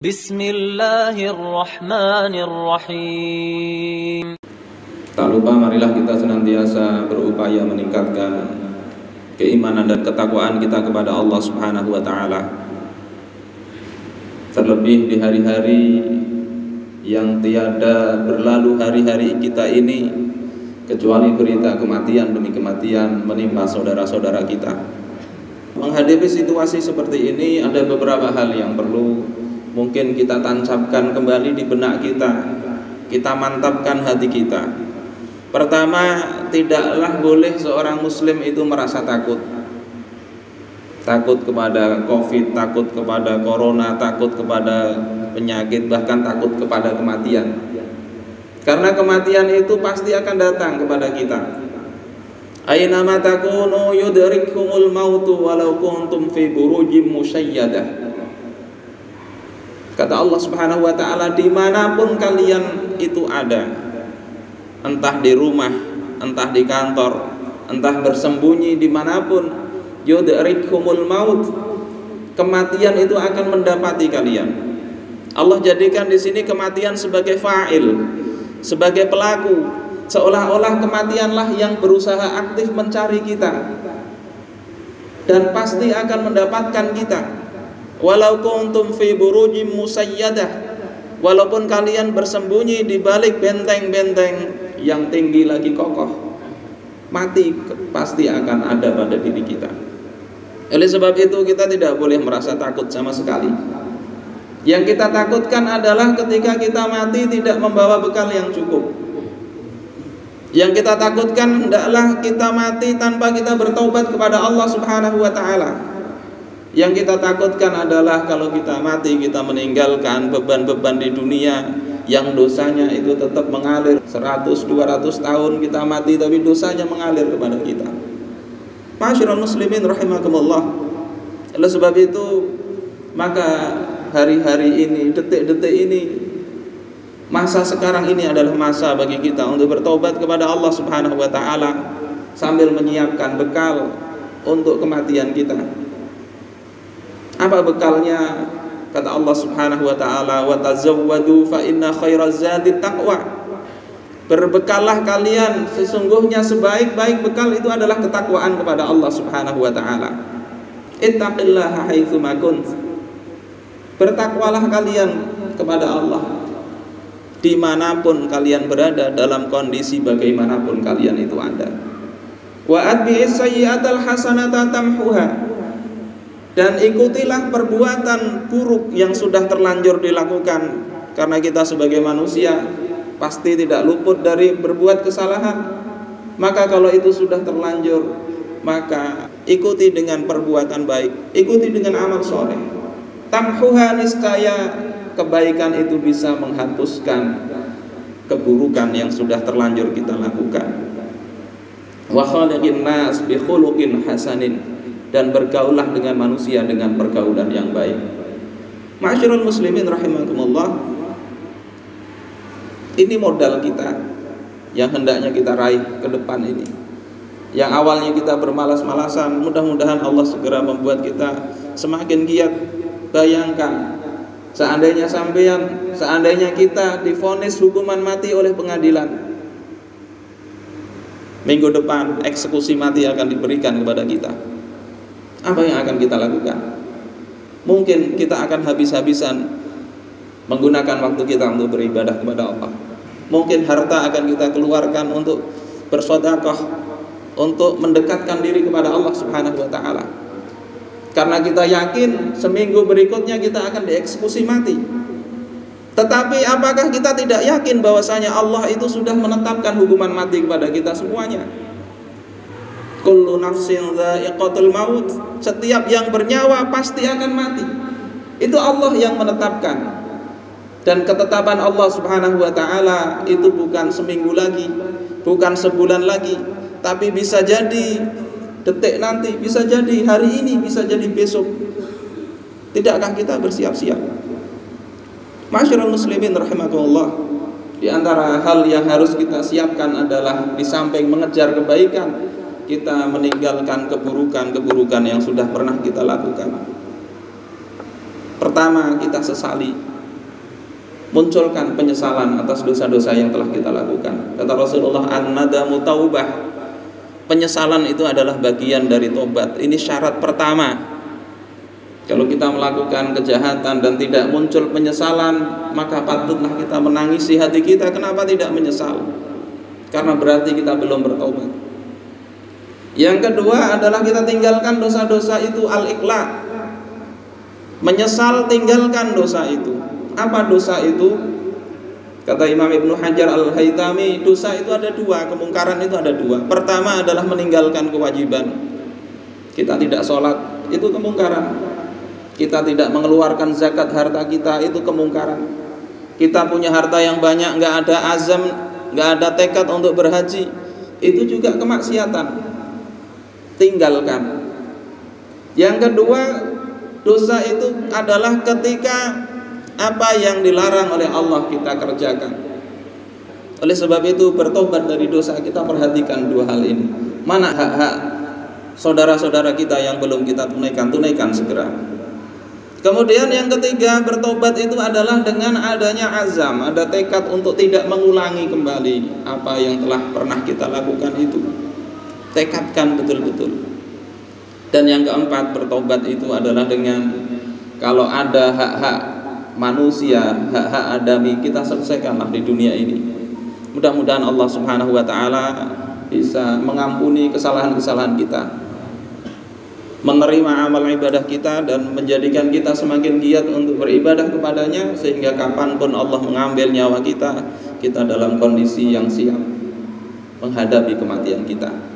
Bismillahirrahmanirrahim. Tak lupa marilah kita senantiasa berupaya meningkatkan keimanan dan ketakwaan kita kepada Allah Subhanahu wa taala. Terlebih di hari-hari yang tiada berlalu hari-hari kita ini kecuali berita kematian demi kematian menimpa saudara-saudara kita. Menghadapi situasi seperti ini ada beberapa hal yang perlu mungkin kita tancapkan kembali di benak kita mantapkan hati kita. Pertama, tidaklah boleh seorang muslim itu merasa takut. Takut kepada Covid, takut kepada Corona, takut kepada penyakit, bahkan takut kepada kematian. Karena kematian itu pasti akan datang kepada kita. Ainama takunu yudrikkumul mautu walau kuntum fi burujim musyayyadah. Kata Allah Subhanahu wa taala, dimanapun kalian itu ada, entah di rumah, entah di kantor, entah bersembunyi dimanapun, yudrikkumul maut, kematian itu akan mendapati kalian. Allah jadikan di sini kematian sebagai fa'il, sebagai pelaku, seolah-olah kematianlah yang berusaha aktif mencari kita dan pasti akan mendapatkan kita. Walau kuntum fi burujim musayyadah, walaupun kalian bersembunyi di balik benteng-benteng yang tinggi lagi kokoh, mati pasti akan ada pada diri kita. Oleh sebab itu kita tidak boleh merasa takut sama sekali. Yang kita takutkan adalah ketika kita mati tidak membawa bekal yang cukup. Yang kita takutkan hendaklah kita mati tanpa kita bertaubat kepada Allah Subhanahu wa taala. Yang kita takutkan adalah kalau kita mati kita meninggalkan beban-beban di dunia yang dosanya itu tetap mengalir 100-200 tahun kita mati tapi dosanya mengalir kepada kita. Ma'asyiral muslimin rahimakumullah. Oleh sebab itu maka hari-hari ini, detik-detik ini, masa sekarang ini adalah masa bagi kita untuk bertobat kepada Allah Subhanahu wa taala sambil menyiapkan bekal untuk kematian kita. Apa bekalnya? Kata Allah Subhanahu wa taala, wa tazawwadu fa inna khairaz zadi taqwa. Berbekallah kalian, sesungguhnya sebaik-baik bekal itu adalah ketakwaan kepada Allah Subhanahu wa taala. Ittaqillaha haitsu ma kunt. Bertakwalah kalian kepada Allah dimanapun kalian berada, dalam kondisi bagaimanapun kalian itu ada. Wa atbi'is sayyi'atal hasanata tamhuha. Dan ikutilah perbuatan buruk yang sudah terlanjur dilakukan. Karena kita sebagai manusia pasti tidak luput dari berbuat kesalahan. Maka kalau itu sudah terlanjur, maka ikuti dengan perbuatan baik, ikuti dengan amal soleh. Tamhuha, niscaya kebaikan itu bisa menghapuskan keburukan yang sudah terlanjur kita lakukan. Wa khaliqin nas bi khuluqin hasanin. Dan bergaulah dengan manusia dengan pergaulan yang baik. Ma'asyiral muslimin rahimakumullah. Ini modal kita yang hendaknya kita raih ke depan ini. Yang awalnya kita bermalas-malasan, mudah-mudahan Allah segera membuat kita semakin giat. Bayangkan seandainya kita divonis hukuman mati oleh pengadilan. Minggu depan eksekusi mati akan diberikan kepada kita. Apa yang akan kita lakukan? Mungkin kita akan habis-habisan menggunakan waktu kita untuk beribadah kepada Allah. Mungkin harta akan kita keluarkan untuk bersedekah, untuk mendekatkan diri kepada Allah Subhanahu wa taala. Karena kita yakin seminggu berikutnya kita akan dieksekusi mati. Tetapi apakah kita tidak yakin bahwasanya Allah itu sudah menetapkan hukuman mati kepada kita semuanya? Kullu nafsin dha'iqatul maut. Setiap yang bernyawa pasti akan mati. Itu Allah yang menetapkan. Dan ketetapan Allah Subhanahu wa taala itu bukan seminggu lagi, bukan sebulan lagi, tapi bisa jadi detik nanti, bisa jadi hari ini, bisa jadi besok. Tidakkah kita bersiap-siap? Ma'asyiral muslimin rahimakumullah. Di antara hal yang harus kita siapkan adalah di samping mengejar kebaikan, kita meninggalkan keburukan-keburukan yang sudah pernah kita lakukan. Pertama, kita sesali munculkan penyesalan atas dosa-dosa yang telah kita lakukan. Kata Rasulullah, an-nadamu taubah. Penyesalan itu adalah bagian dari tobat. Ini syarat pertama. Kalau kita melakukan kejahatan dan tidak muncul penyesalan, maka patutlah kita menangisi hati kita. Kenapa tidak menyesal? Karena berarti kita belum bertobat. Yang kedua adalah kita tinggalkan dosa-dosa itu, al-iqla'. Menyesal, tinggalkan dosa itu. Apa dosa itu? Kata Imam Ibnu Hajar Al-Haytami, dosa itu ada dua, kemungkaran itu ada dua. Pertama adalah meninggalkan kewajiban. Kita tidak sholat, itu kemungkaran. Kita tidak mengeluarkan zakat harta kita, itu kemungkaran. Kita punya harta yang banyak, nggak ada azam, nggak ada tekad untuk berhaji, itu juga kemaksiatan. Tinggalkan. Yang kedua, dosa itu adalah ketika apa yang dilarang oleh Allah kita kerjakan. Oleh sebab itu, bertobat dari dosa, kita perhatikan dua hal ini. Mana hak-hak saudara-saudara kita yang belum kita tunaikan segera. Kemudian yang ketiga, bertobat itu adalah dengan adanya azam, ada tekad untuk tidak mengulangi kembali apa yang telah pernah kita lakukan itu. Tekadkan betul-betul. Dan yang keempat, bertobat itu adalah dengan kalau ada hak-hak manusia, hak-hak adami, kita selesaikanlah di dunia ini. Mudah-mudahan Allah Subhanahu wa ta'ala bisa mengampuni kesalahan-kesalahan kita, menerima amal ibadah kita, dan menjadikan kita semakin giat untuk beribadah kepadanya, sehingga kapanpun Allah mengambil nyawa kita, kita dalam kondisi yang siap menghadapi kematian kita.